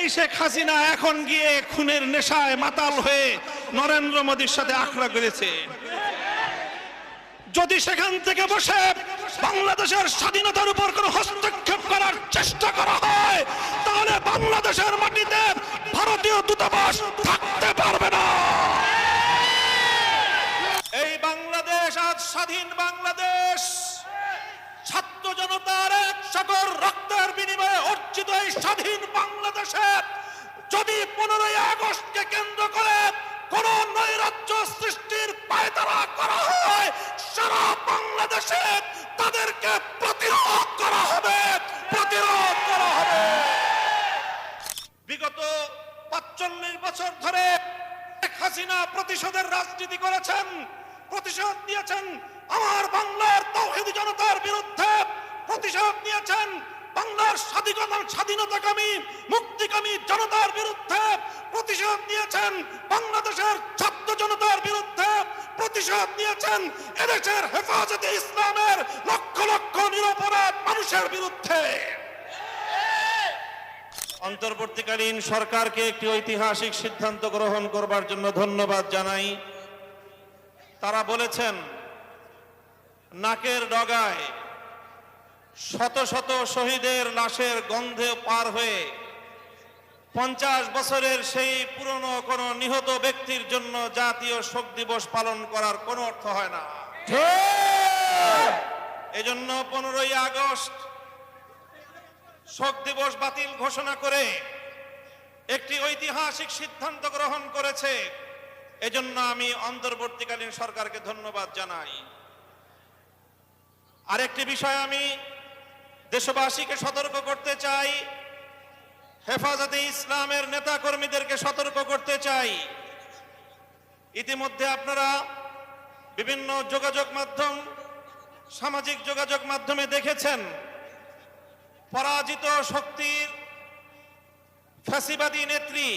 এই শেখ হাসিনা এখন গিয়ে খুনের নেশায় মাতাল হয়ে নরেন্দ্র মোদীর সাথে আখড়া করেছে। যদি সেখান থেকে বসে বাংলাদেশের স্বাধীনতার উপর কোনো হস্তক্ষেপ করার চেষ্টা করা হয়, তাহলে বাংলাদেশের মাটিতে ভারতীয় দূতাবাস থাকতে পারবে না। এই বাংলাদেশ আজ স্বাধীন বাংলাদেশ, ছাত্র জনতার এক সাগর রক্তের বিনিময়ে অর্জিত এই স্বাধীন বাংলাদেশে যদি 15ই আগস্টকে কেন্দ্র করে কোন নৈরাজ্য সৃষ্টির পায়তারা করা হয়, সারা বাংলাদেশে তাদেরকে প্রতিরোধ করা হবে। বিগত 45 বছর ধরে শেখ হাসিনা প্রতিশোধের রাজনীতি করেছেন, প্রতিশোধ নিয়েছেন আমার বাংলার তাওহীদি জনতার বিরুদ্ধে, প্রতিশোধ নিয়েছেন বাংলার স্বাধীনতাকামী মুক্তিকামী জনতার বিরুদ্ধে, প্রতিশোধ নিয়েছেন বাংলাদেশের ছাত্র জনতার বিরুদ্ধে, প্রতিশোধ নিয়েছেন এদেশের হেফাজতে ইসলামের লক্ষ লক্ষ নিরপরাধ মানুষের বিরুদ্ধে। অন্তর্বর্তীকালীন সরকারকে একটি ঐতিহাসিক সিদ্ধান্ত গ্রহণ করবার জন্য ধন্যবাদ জানাই। তারা বলেছেন নাকের ডগায় শত শত শহীদের লাশের গন্ধে পার হয়ে 50 বছরের সেই পুরনো কোন নিহত ব্যক্তির জন্য জাতীয় শোক দিবস পালন করার কোনো অর্থ হয় না। এজন্য 15ই আগস্ট শোক দিবস বাতিল ঘোষণা করে একটি ঐতিহাসিক সিদ্ধান্ত গ্রহণ করেছে। এজন্য আমি অন্তর্বর্তীকালীন সরকারকে ধন্যবাদ জানাই। আরেকটি বিষয় আমি দেশবাসীকে সতর্ক করতে চাই, হেফাজতে ইসলামের নেতা কর্মীদেরকে সতর্ক করতে চাই। ইতিমধ্যে আপনারা বিভিন্ন যোগাযোগ মাধ্যম, সামাজিক যোগাযোগ মাধ্যমে দেখেছেন পরাজিত শক্তির ফ্যাসিবাদী নেত্রী